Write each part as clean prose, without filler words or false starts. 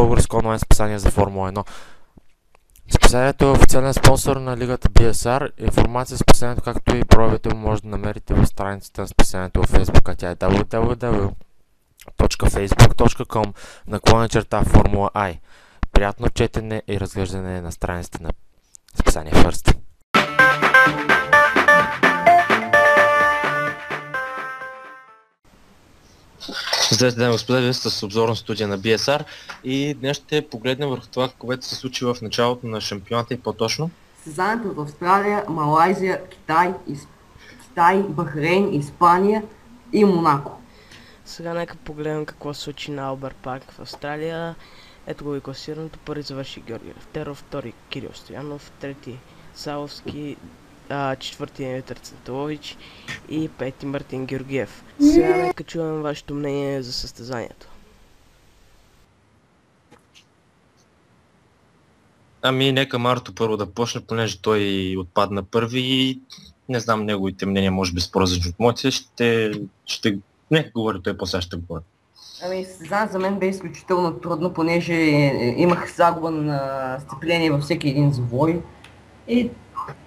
българско онлайн списание за Формула 1. Списанието е официален спонсор на лигата BSR. Информация за списанието, както и броевете му може да намерите в страницата на списанието в Facebook, а тя е www.facebook.com/Formula I. Приятно четене и разглеждане на страниците на списание First. Здравейте, дами и господа, вие сте с обзорна студия на BSR и днес ще погледнем върху това, което се случи в началото на шампионата и по-точно състезанието в Австралия, Малайзия, Китай, Бахрейн, Испания и Монако. Сега нека погледнем какво се случи на Алберт Парк в Австралия. Ето го и класирането. Първи завърши Георги Лефтеров, втори Кирил Стоянов, трети Саловски, четвърти Димитър Центалович и пети Мартин Георгиев. Сега нека чуем вашето мнение за състезанието. Нека Марто първо да почне, понеже той отпадна първи и не знам неговите мнения, може би споразумени от моите. Нека говори той, после ще говори. Състезанието за мен бе изключително трудно, понеже имах загуба на сцепление във всеки един завой. И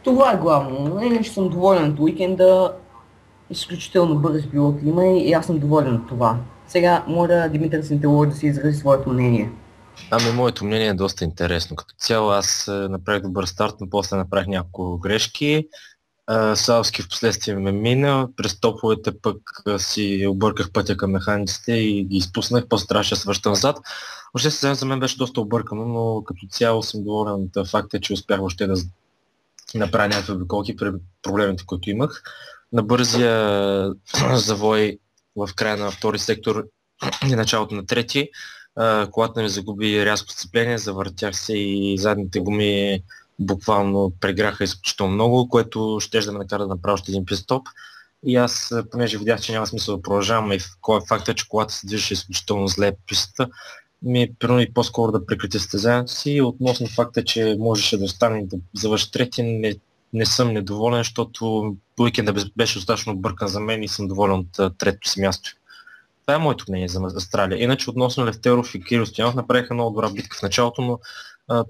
това е главно. Иначе съм доволен от уикенда. Изключително бърз пилот има и аз съм доволен от това. Сега моля Димитър Центалович да си изрази своето мнение. Моето мнение е доста интересно. Като цяло аз направих добър старт, но после направих няколко грешки. Саловски в последствие ме мина, през топовете пък си обърках пътя към механиците и ги изпуснах, после трябваше да се връщам назад. Въобще състезанието за мен беше доста объркано, но като цяло съм доволен от факта, че успях въобще да направя някакви обиколки при проблемите, които имах. На бързия завой в края на втори сектор и началото на трети, колата ми загуби рязко сцепление, завъртях се и задните гуми буквално преграха изключително много, което ще да ме накара да направя още един пит-стоп. И аз, понеже видях, че няма смисъл да продължавам и факта, че колата се движеше изключително зле по пистата, ми принуди по-скоро да прекрати състезанието си. Относно факта, че можеше да остане и да завърши трети, не съм недоволен, защото уикендът беше достатъчно объркан за мен и съм доволен от третото си място. Това е моето мнение за Австралия. Иначе относно Лефтеров и Кирил Стоянов направиха много добра битка в началото, но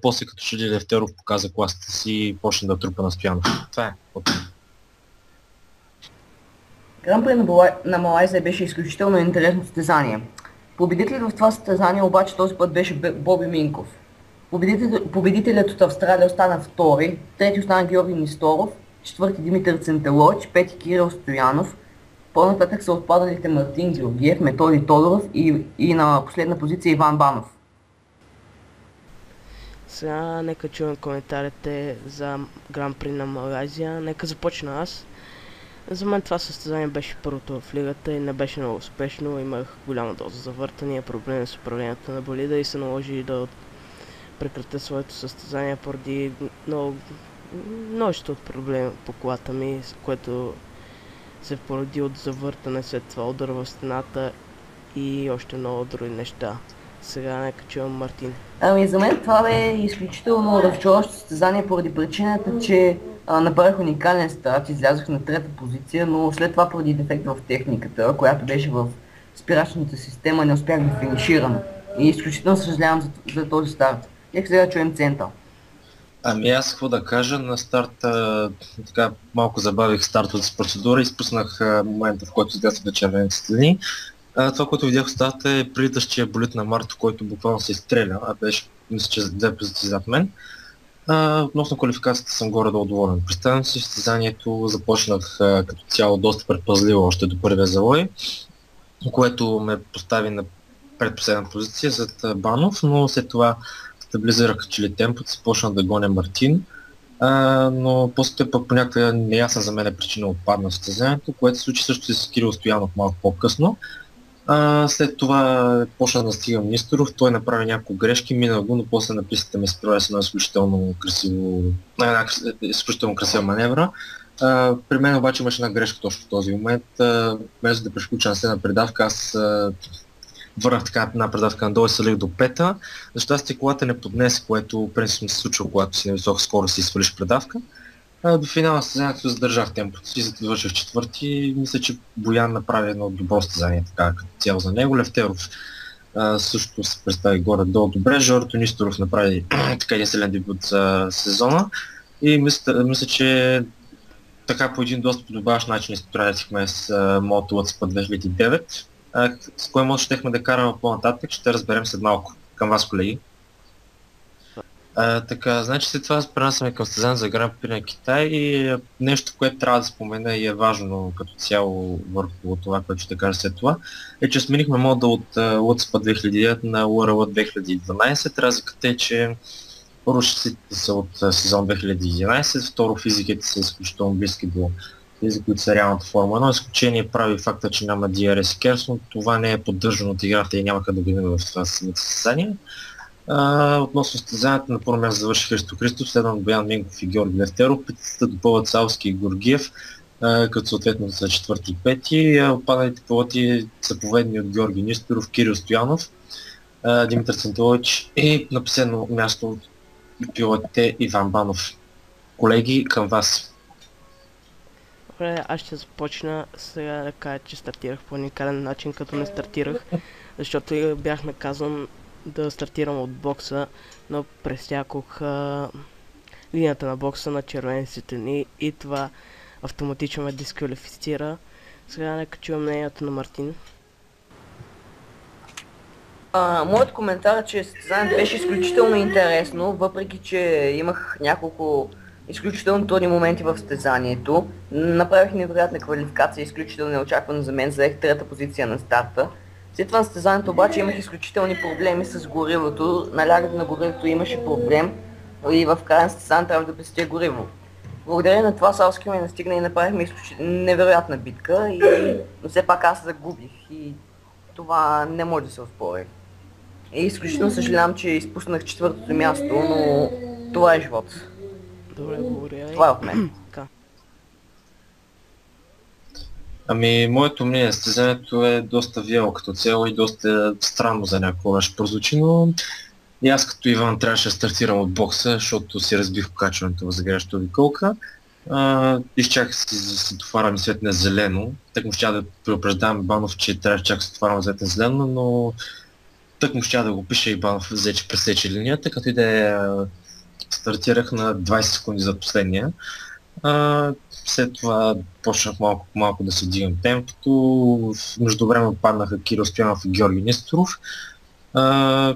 после като че Лефтеров показа класата си и почна да трупа на Стоянов. Това е. Гран При на Малайзия беше изключително интересно състезание. Победителят в това състезание обаче този път беше Боби Минков. Победителят от Австралия остана втори, трети остана Георги Несторов, четвърти Димитър Центалович, пети Кирил Стоянов. По-нататък са отпадалите Мартин Георгиев, Методи Тодоров и на последна позиция Иван Банов. Сега нека чуем коментарите за Гран При на Малайзия. Нека започна аз. За мен това състезание беше първото в лигата и не беше много успешно. Имах голяма доза завъртания, проблеми с управлението на болида и се наложи да прекратя своето състезание поради множество от проблеми по колата ми, което се породи от завъртане, след това удар в стената и още много други неща. Сега нека чувам Мартин. За мен това бе изключително разочароващо състезание поради причината, че направих уникален старт, излязох на трета позиция, но след това поради дефект в техниката, която беше в спирачната система, не успях да финиширам. И изключително съжалявам за този старт. Нека сега чуем Центъл. Аз какво да кажа, на старта така малко забавих стартовата с процедура и изпуснах момента, в който излязох на червените стени. Това, което видях в старта е прилитащия болид на Марто, който буквално се изстреля, беше, мисля, че две позиции зад мен. Относно квалификацията съм горе-долу доволен. Представям си състезанието, започнах като цяло доста предпазливо още до първия завой, което ме постави на предпоследна позиция зад Банов, но след това стабилизирах темпото, започна да гоня Мартин, но после пък по някаква неясна за мен причина отпадна в състезанието, което се случи също с Кирил Стоянов малко по-късно. След това почна да стигам Несторов, той направи няколко грешки, мина го, но после на пистата ми справя с една изключително красива маневра. При мен обаче имаше една грешка точно в този момент. Вместо да прескоча на следна предавка, аз върнах така една предавка надолу и свалих до пета. За щастие колата не поднесе, което принципно се случва, когато си на висока скорост и свалиш предавка. До финала на състезанието задържах темпото си, за да завърших четвърти. Мисля, че Боян направи едно добро състезание, така като цяло за него. Лефтеров също се представи горе-долу добре. Жорто Нисторов направи така един силен дебют за сезона и мисля, че така по един доста подобаващ начин изпратихме с Moto Lotspot 2009. С кой мод щехме да караме по-нататък, ще разберем след малко. Към вас, колеги. Така, значи след това пренасяме към състезание за Гран При на Китай и нещо, което трябва да спомена и е важно като цяло върху това, което ще кажа след това, е, че сменихме мода от Lotspot 2009 на URL 2012. Разликата е, че първо шасите са от сезон 2011, второ физиките са изключително близки до тези, които са реалната форма. Едно изключение прави факта, че няма DRS и KERS, но това не е поддържано от играта и нямаха да го има в това състезание. Относно състезанието, на първо място завърши Христо Христов, следван Боян Минков и Георги Левтеров. Петицата допълват Савски и Георгиев, като съответно са четвърти и пети. Опадналите пилоти са поведени от Георги Нисторов, Кирил Стоянов, Димитър Центилович и на последно място пилотите Иван Банов. Колеги, към вас. Добре, аз ще започна сега да кажа, че стартирах по уникален начин, като не стартирах, защото бях наказан да стартирам от бокса, но пресякох линията на бокса на червени светлини и това автоматично ме дисквалифицира. Сега нека чуем мнението на Мартин. Моят коментар е, че състезанието беше изключително интересно, въпреки че имах няколко изключително трудни моменти в състезанието. Направих невероятна квалификация, изключително неочаквано за мен, заех трета позиция на старта. След това на състезанието обаче имах изключителни проблеми с горивото. На лягането на горивото имаше проблем и в края на състезанието трябва да пестя гориво. Благодарение на това Савски ме настигна и направихме невероятна битка, но все пак аз загубих и това не може да се оспори. И изключително съжалявам, че изпуснах четвъртото място, но това е живот. Добре, благодаря. Това е от мен. Ами, моето мнение, състезанието е доста вяло като цяло и доста странно за някакво ще прозвучи, но и аз като Иван трябваше да стартирам от бокса, защото си разбих покачването в загрящата обиколка. Изчаках си за светофара ми светне зелено. Так му ще да предупреждавам Банов, че трябва да чака светофара ми светне зелено, но так му ще да го пише и Банов взе, че пресече линията, като и да стартирах на 20 секунди за последния. След това почнах малко по малко да се дигам темпото. Междувременно паднаха Кирил Стоянов и Георги Несторов.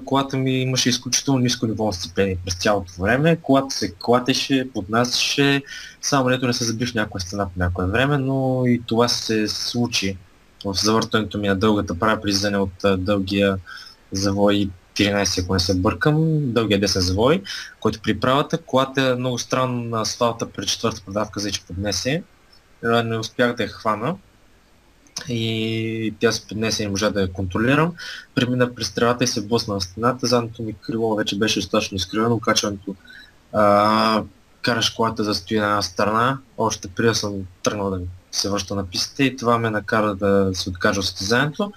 Колата ми имаше изключително ниско ниво на сцепление през цялото време. Колата се клатеше, поднасяше, само дето не се заби в някоя стена по някое време, но и това се случи в завъртането ми на дългата права при излизане от дългия завой 13, ако не се бъркам, дългия десен завой, който при правата. Колата е много странно на асфалта при четвърта продавка, за че поднесе. Не успях да я хвана и тя се поднесе и не можа да я контролирам. Премина през тревата и се блъсна на стената. Задното ми крило вече беше достатъчно изкривено. Качването караш колата да стои на една страна. Още преди да съм тръгнал да се връща на пистата и това ме накара да се откажа от състезанието.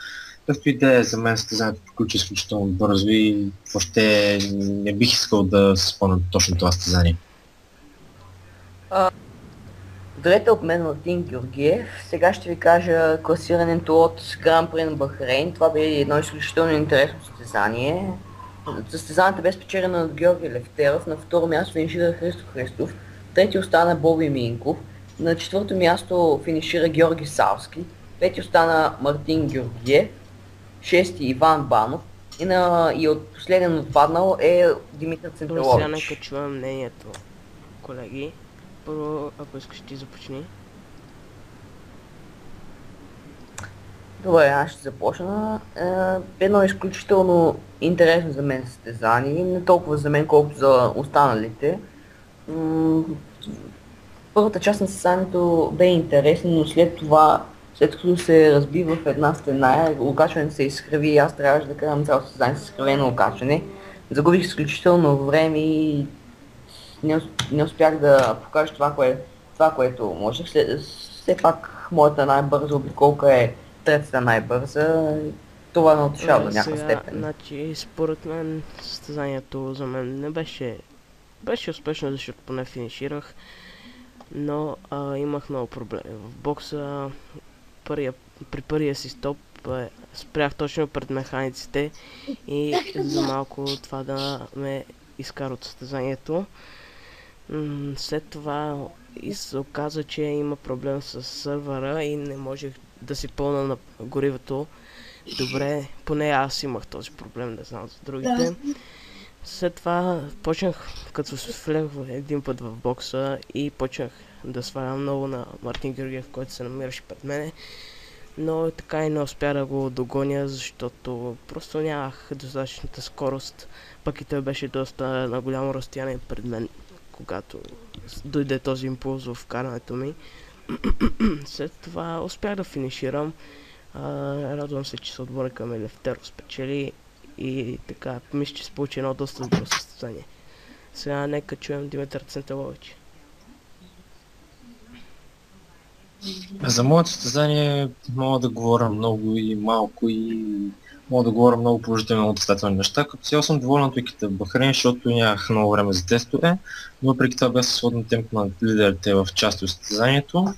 Както идея за мен състезанието приключи изключително бързо и въобще не бих искал да се спомням точно това състезание. Здравейте от мен, Мартин Георгиев. Сега ще ви кажа класирането от Гран При на Бахрейн. Това бе едно изключително интересно състезание. Състезанието бе спечелено от Георги Левтеров, на второ място финишира Христо Христов, трети остана Боби Минков, на четвърто място финишира Георги Савски, пети остана Мартин Георгиев, шести Иван Банов и от последен отпаднал е Димитър Центилович. Сега нека чувам мнението, колеги. Първо, ако искаш ти започни. Добре, аз ще започна. Едно изключително интересно за мен състезание, не толкова за мен, колкото за останалите. Първата част на състезанието бе интересна, но след това, след като се разби в една стена, окачването се изкриви и аз трябваше да карам цялото състезание с изкривено окачване. Загубих изключително време и не успях да покажа това, което можех. Все пак моята най-бърза обиколка е третата най-бърза. Това ме отишава до някаква степен. Значи, според мен състезанието за мен не беше успешно, защото поне финиширах, но имах много проблеми. В бокса при първия си стоп спрях точно пред механиците и за малко това да ме изкара от състезанието. След това и се оказа, че има проблем с сървъра и не можех да си пълна на горивото. Добре, поне аз имах този проблем, не знам за другите. След това почнах, като влех един път в бокса и почнах да свалям много на Мартин Георгиев, който се намираше пред мене. Но така и не успя да го догоня, защото просто нямах достатъчната скорост, пък и той беше доста на голямо разстояние пред мен, когато дойде този импулс в карането ми. След това успях да финиширам. Радвам се, че съотборника ми Лефтеров спечели и така, мисля, че се получи едно доста добро състезание. Сега нека чуем Димитър Центелович. За моето състезание мога да говоря много и малко и мога да говоря много положително отрицателни неща. Като цяло съм доволен от уикета в Бахрейн, защото нямах много време за тестове, но въпреки това бях със свободно темпо на лидерите в части от състезанието.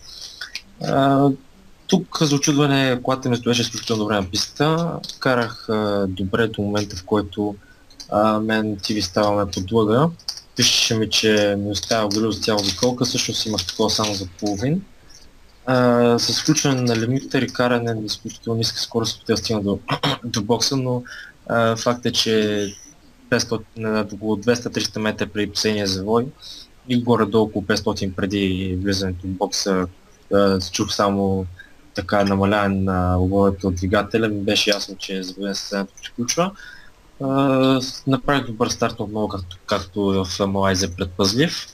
Тук за очудване колата ми стоеше изключително добре на пистата. Карах добре до момента, в който мен TV ставаме подлъга. Пишеше ми, че ми остава гориво за цяла обиколка, всъщност имах такова само за половин. С включване на лимитър и каране на изключително ниска скорост ще стигна до бокса, но факт е, че 500, около 200-300 метра преди последния завой и горе-долу около 500 преди влизането в бокса чух само така намаляване на оборотите от двигателя. Ми беше ясно, че завоен състезанието приключва. Направих добър старт отново, както в Малайзия предпазлив.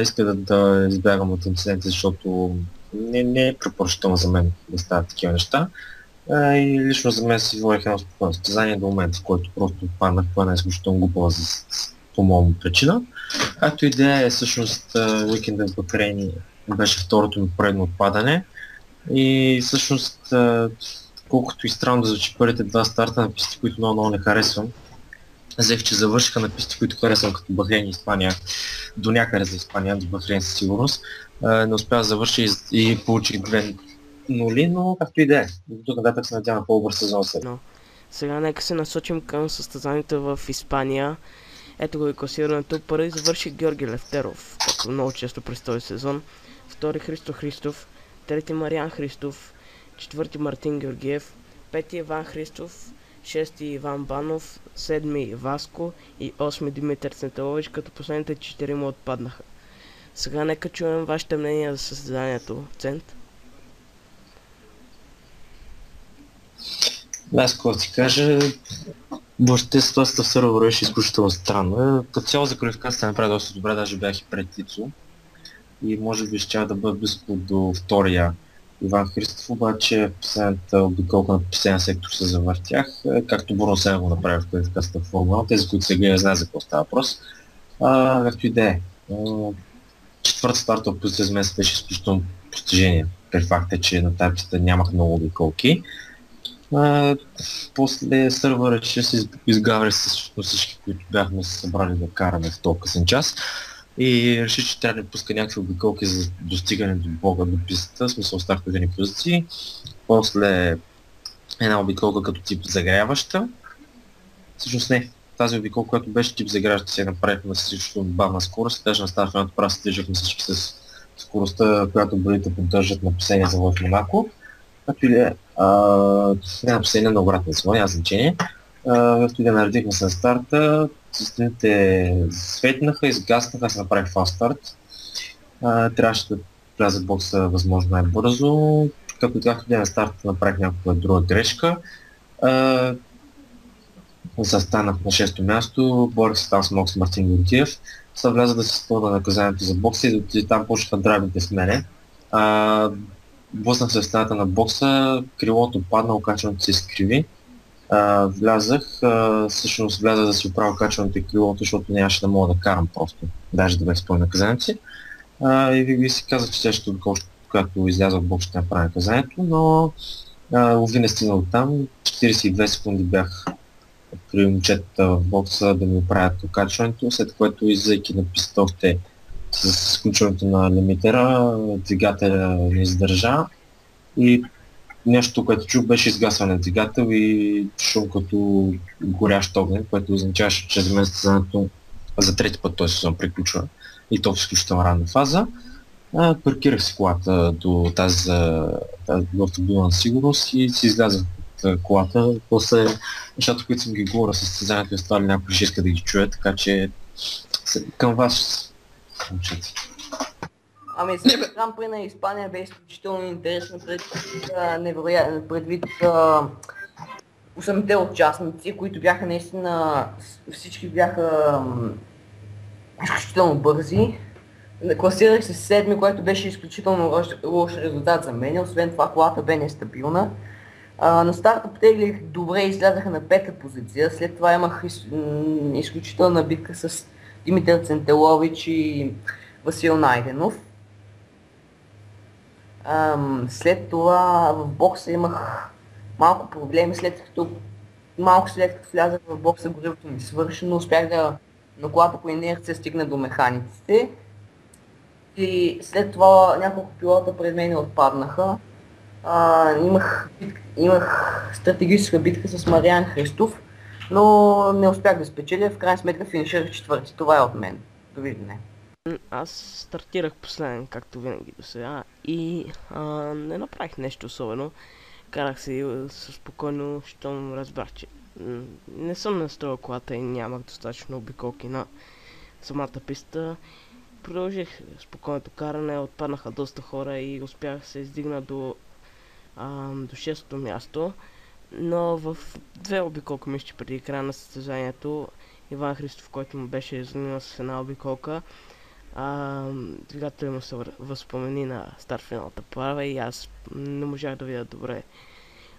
Иска да избягам от инциденти, защото не е препоръчително за мен да стават такива неща. И лично за мен си водих едно спокойно състезание до момента, в който просто отпаднах по една изключително глупава по моему причина. Както идея е всъщност уикендът в Бахрейн беше второто ми поредно отпадане. И всъщност колкото и странно да звучи първите два старта на писти, които много не харесвам, взех, че завършиха на писти, които харесвам като Бахрейн и Испания, до някъде за Испания, до Бахрейн със сигурност. Не успя да завърши и получих 2 нули, но както и да е. До тук нататък се надявам на по-добър сезон след. Сега нека се насочим към състезанието в Испания. Ето го и класирането. Първи завърши Георги Лефтеров, както много често през този сезон. Втори Христо Христов, трети Мариан Христов, четвърти Мартин Георгиев, пети Иван Христов, шести Иван Банов, седми Васко и осми Димитър Центелович, като последните 4 му отпаднаха. Сега нека чуем вашите мнения за състезанието. Цент? Аз какво ти кажа, въобще ситуацията в сървъра беше изключително странно. Като цяло за квалификацията направи доста добре, даже бях и пред Тицо. И може би ще да бъда близко до втория Иван Христов, обаче в последната обиколка на последния сектор се завъртях, както Бурно сега го направи в квалификацията в Формула 1. Тези, които се гледат, знаят за какво става въпрос. Както и да е. Четвърта стартова позиция за мен беше изключително постижение. При факта, че на тази писта нямах много обиколки. После сървъра реши се изгаври с всички, които бяхме се събрали да караме в този късен час. И реши, че трябва да пуска някакви обиколки за достигане до бога, до пистата, в смисъл стартовени позиции. После една обиколка като тип загряваща. Всъщност не, тази обиколка, която беше тип загряваща, се направихме с всичко бавна скорост. Даже на стартовната права се движахме всички с скоростта, която болите поддържат на последния завой в Монако. Както и да е, не на последния, на обратния завой, няма значение. Както и да наредихме се на старта, системите светнаха, изгаснаха, се направих фаст старт. Трябваше да вляза в бокса възможно най-бързо. Както и на старта направих някаква друга грешка. Застанах на 6-то място, борих се там с Мокс Мартин Георгиев. Сега вляза да се изпълна наказанието за бокса и там почнаха драбите с мене. Блъснах се в стената на бокса, крилото падна, окачването се изкриви. Всъщност влязах да си оправя качването и крилото, защото нямаше да мога да карам просто, даже да бе изпълня наказанието си. И ви си казах, че следващото обиколка, когато излязах в бокс, ще направя наказанието, но лови не стигна от там. 42 секунди бях при момчетата в бокса да ми оправят окачването, след което излизайки на пистата още с изключването на лимитера, двигателя не издържа и нещо, което чух, беше изгасване на двигател и шум като горящ огън, което означаваше, че за мен състезанието за трети път този сезон приключва и то в изключително ранна фаза. Паркирах си колата до тази автомобилна сигурност и си излязах от колата. После нещата, които съм ги говорил с състезанието, това ли някой ще иска да ги чуе, така че към вас, момчета. Ами след Гран При на Испания бе изключително интересно предвид 8-те участници, които бяха наистина, всички бяха изключително бързи. Класирах се седми, което беше изключително лош резултат за мен. Освен това колата бе нестабилна. На старта потеглих добре и излязаха на пета позиция. След това имах изключителна битка с Димитър Центелович и Васил Найденов. След това в бокса имах малко проблеми, след като влязах в бокса, горивото ми свърши, но успях на колата по инерция стигна до механиците. И след това няколко пилота пред мен отпаднаха. Имах стратегическа битка с Мариан Христов, но не успях да спечеля, в крайна сметка финиширах четвърти. Това е от мен. Довиждане. Аз стартирах последен, както винаги до сега, и не направих нещо особено. Карах се спокойно, щом разбрах, че не съм настроил колата и нямах достатъчно обиколки на самата писта. Продължих спокойното каране, отпаднаха доста хора и успях да се издигна до 6-то място. Но в две обиколки мисля преди края на състезанието, Иван Христов, който му беше излинал с една обиколка, двигателят му се възпомени на старт финалната права и аз не можах да видя добре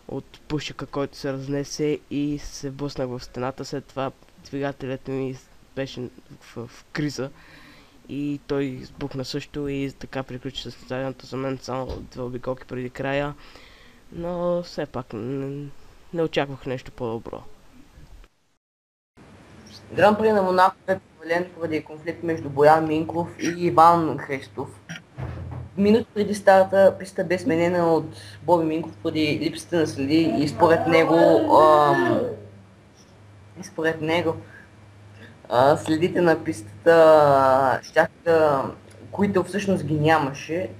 от пушека, който се разнесе и се блъснах в стената. След това двигателят ми беше в криза и той избухна също и така приключи състезанието. За мен само две обиколки преди края, но все пак не очаквах нещо по-добро. Гран При на Монако бе провален поради конфликт между Боян Минков и Иван Христов. Минути преди старта писта бе сменена от Боби Минков поради липсата на следи и според него следите на пистата, които всъщност ги нямаше,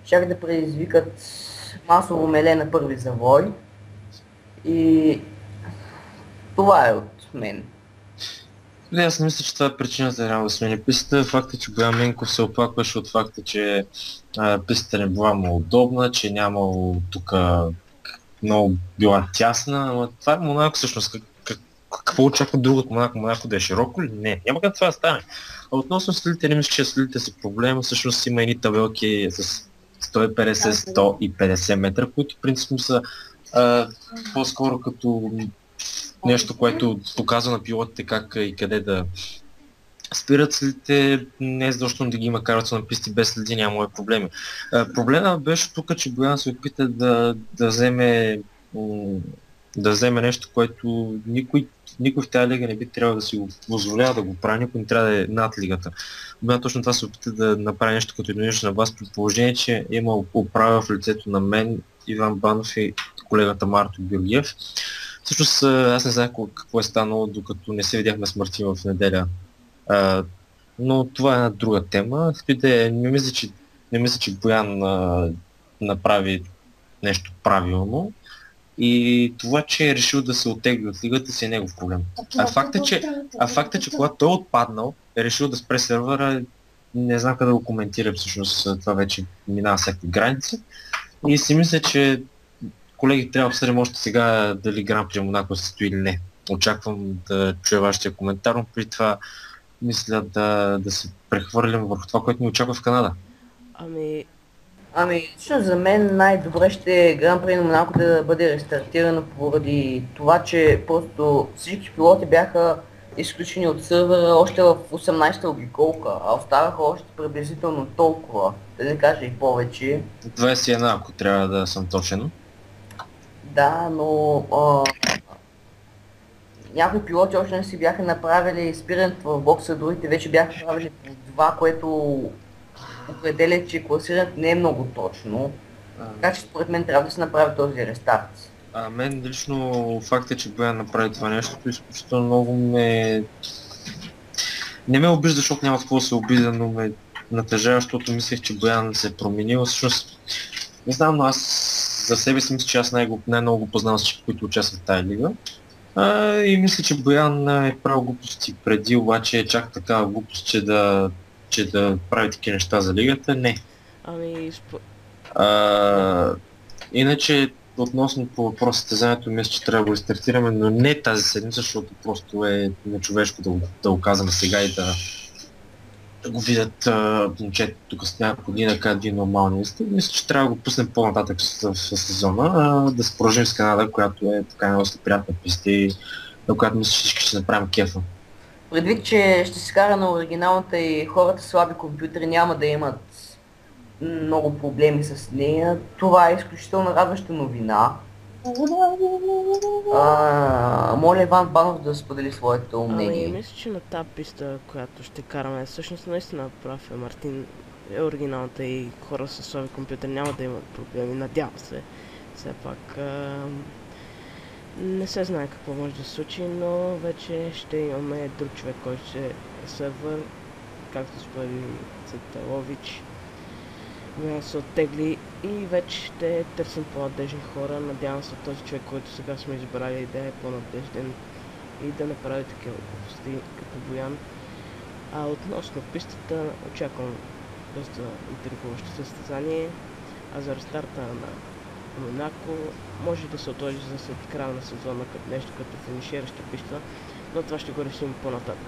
щях да предизвикат масово меле на първи завой. И това е от мен. Аз мисля, че това е причината реално да смени пистата. Факта, че Боян Минков се оплакваше от факта, че пистата не била му удобна, че нямало тук много била тясна, но това е Монако всъщност. Какво очаква друго от Монако? Монако да е широко ли? Не. Няма как това да стане. А относно следите, не мисля, че следите са проблема. Всъщност има едни табелки с 150-150 метра, които принципно са по-скоро като нещо, което показва на пилотите как и къде да спират следите, не е задължително да ги има караца на писти без следи, няма проблеми. Проблема беше тук, че Боян се опита да вземе нещо, което никой в тази лига не би трябвало да си го позволява да го прави, никой не трябва да е над лигата. Боян точно това се опита да направи нещо като единично на вас, при положение, че има управа в лицето на мен, Иван Банов и колегата Марто Георгиев. Всъщност аз не знаех какво е станало, докато не се видяхме с Мартин в неделя. Но това е една друга тема. Не мисля, че Боян направи нещо правилно. И това, че е решил да се оттегли от лигата, си е негов проблем. А факта, че когато той е отпаднал, е решил да спре сервера, не знам къде да го коментира, всъщност това вече минава всякакви граници. И си мисля, че колеги, трябва да обсъдим още сега дали Гран При Монако се състои или не. Очаквам да чуя вашия коментар, но при това мисля да се прехвърлям върху това, което ни очаква в Канада. Лично за мен най-добре ще е Гран При на Монако да бъде рестартирано поради това, че просто всички пилоти бяха изключени от сървъра още в 18-та обиколка, а оставаха още приблизително толкова, да не кажа и повече. 21, ако трябва да съм точен. Да, но някои пилоти още не си бяха направили спирането в бокса, другите вече бяха направили по това, което определя, че класирането не е много точно. Така че според мен трябва да се направи този рестарт. Мен лично факт е, че Боян направи това нещо, изключително много не ме обижда, защото няма какво да се обидя, но ме натъжава, защото мислех, че Боян се е променил. Всъщност, не знам, но аз за себе си мисля, че аз най-много познавам всички, които участват в тази лига. И мисля, че Боян е правил глупости преди, обаче е чак такава глупост, че да прави такива неща за лигата. Не. Ами, Иначе, относно по въпроса състезанието, мисля, че трябва да го стартираме, но не тази седмица, защото просто е нечовешко да го казваме сега и да го видят момчета тук с няколко дни да кажат нормални листи. Мисля, че трябва да го пуснем по-нататък в сезона, да се продължим с Канада, която е така доста приятна писта и на която мисля, че всички ще направим кефа. Предвид, че ще се кара на оригиналната и хората слаби компютри няма да имат много проблеми с нея, това е изключително радваща новина. Моля Иван Банов да сподели своето мнение. Ами, мисля, че на тази писта, която ще караме, всъщност наистина прав е Мартин, е оригиналната и хора с слаби компютър няма да имат проблеми, надявам се. Все пак не се знае какво може да се случи, но вече ще имаме друг човек, който ще е сервер, както спори Цетелович. Се оттегли и вече ще търсим по-надежни хора. Надявам се този човек, който сега сме избрали, да е по-надежден и да направи такива глупости като Боян. Относно пистата, очаквам доста интригуващо състезание, а за рестарта на Монако може да се отложи за след края на сезона като нещо като финишираща писта, но това ще го решим по-нататък.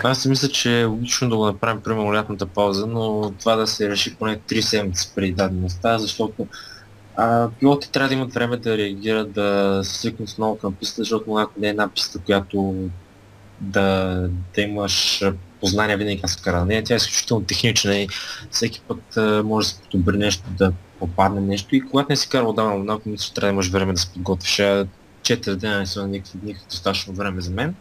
Аз си мисля, че е логично да го направим примерно лятната пауза, но това да се реши поне 3 седмици преди дадеността, защото пилотите трябва да имат време да реагират, да се свикнат отново към писта, защото Монако не е една писта, която да имаш познания винаги как се кара. Не, тя е изключително технична и всеки път може да се подобри нещо, да попадне нещо и когато не си карал отдавна Монако, мисля, че трябва да имаш време да се подготвиш. 4 дена не са никакво достатъчно време за мен.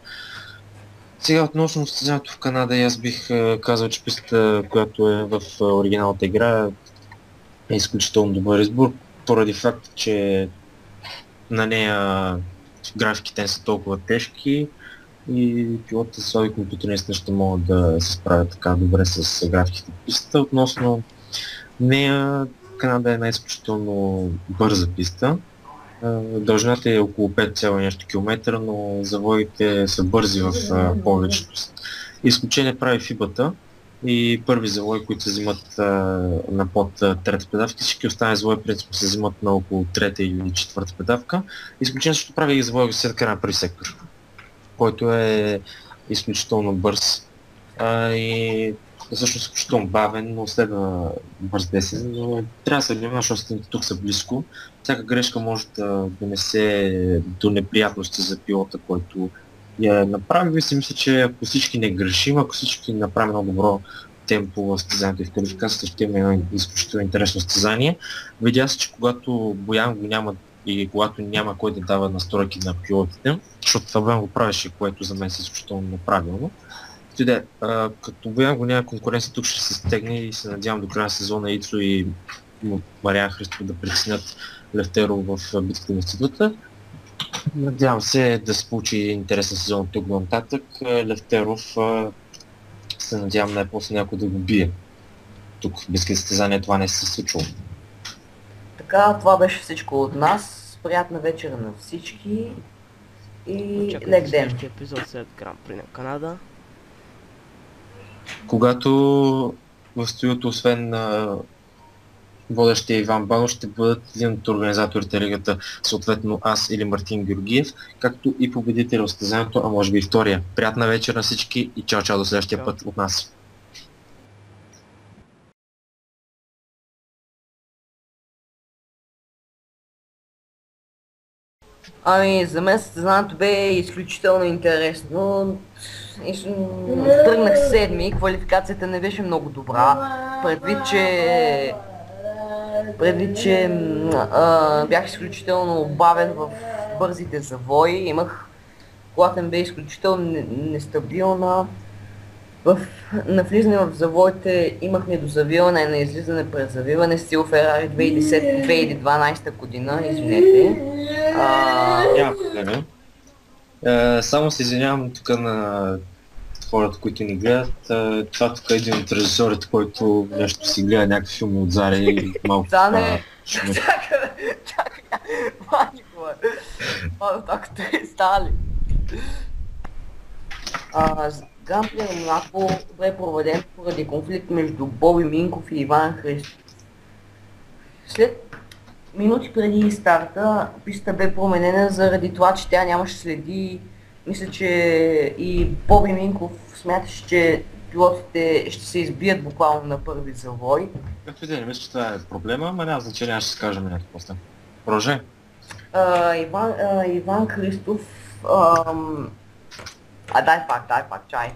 Сега относно състезанието в Канада, аз бих казал, че пистата, която е в оригиналната игра, е изключително добър избор, поради факта, че на нея графиките не са толкова тежки и пилотите с слаби компютри наистина ще могат да се справят така добре с графиките в пистата. Относно нея, Канада е една изключително бърза писта. Дължината е около 5 нещо километра, но завоите са бързи в повечето. Изключение прави фибата и първи завои, които се взимат на под трета педавка. Всички останали завои принципно се взимат на около трета или четвърта педавка. Изключение също прави и завои след края на първи сектор, който е изключително бърз и всъщност изключително бавен, но следва бърз десен, но трябва да се внимава, защото тук са близко. Всяка грешка може да донесе до неприятности за пилота, който я направи. И си мисля, че ако всички не грешим, ако всички направим едно добро темпо в състезанието и в квалификацията, ще имаме едно изключително интересно състезание. Видя се, че когато Боян го няма и когато няма кой да дава настройки на пилотите, защото това Боян го правеше, което за мен е изключително неправилно. Като Боян го няма конкуренция, тук ще се стегне и се надявам до края на сезона Ицо и Мариан Христов да притеснят Левтеров в битката на института. Надявам се да се получи интересен сезон тук до нататък. Левтеров се надявам най-после някой да го бие. Тук в битката състезание това не се случва. Така, това беше всичко от нас. Приятна вечер на всички и лек ден. Следващия епизод след Гран При на Канада. Когато в студиото, освен водещия Иван Банов, ще бъдат един от организаторите лигата, съответно аз или Мартин Георгиев, както и победител в състезанието, а може би и втория. Приятна вечер на всички и чао до следващия път от нас. Ами, за мен състезанието бе изключително интересно. Тръгнах седми, квалификацията не беше много добра, предвид, че бях изключително бавен в бързите завои, колата ми бе изключително нестабилна. На влизане в завоите имахме до завиване, на излизане през завиване, стил Ферари 2010-2012 година, извинете. Няма проблеми. Само се извинявам тук на хората, които ни гледат. Това тук е един от режисьорите, който нещо си гледа някакви филми от Заре и малко... Зане, чакай, Никола. Така те стали. Гран При на Монако бе проведен поради конфликт между Боби Минков и Иван Христов. След минути преди старта, пистата бе променена заради това, че тя нямаше следи. Мисля, че и Боби Минков смяташе, че пилотите ще се избият буквално на първи завой. Както и да не мисля, че това е проблема, ама няма значение, аз ще скажа нещо после. Продължи. Иван Христов... дай пак, чай.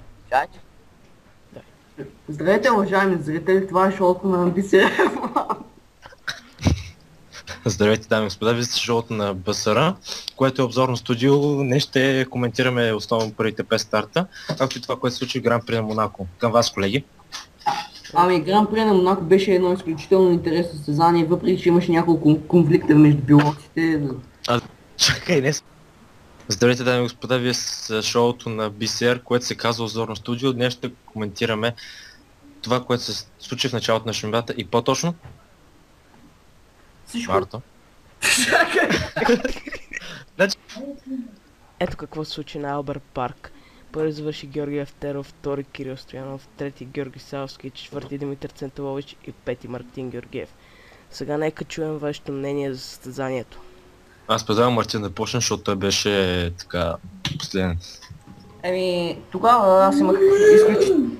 Здравейте, уважаеми зрители, това е шоуто на БСР. Здравейте, дами и господа, вие сте шоуто на БСР, което е обзорно студио. Днес ще коментираме основно първите 5 старта, както и това, което се случи в Гран При на Монако. Към вас, колеги. Гран При на Монако беше едно изключително интересно състезание, въпреки че имаше няколко конфликта между пилотите. Чакай, не. Здравейте, дами и господа, вие сте шоуто на БСР, което се казва обзорно студио. Днес ще коментираме това, което се случи в началото на шампионата и по-точно Всичко. Марто. Ето какво се случи на Албер Парк. Първи завърши Георги Евтеров, втори Кирил Стоянов, трети Георги Савски, четвърти Димитър Центалович и пети Мартин Георгиев. Сега нека чуем вашето мнение за състезанието. Аз предлагам Мартин да почне, защото той беше така последен. Тогава аз имах изключително...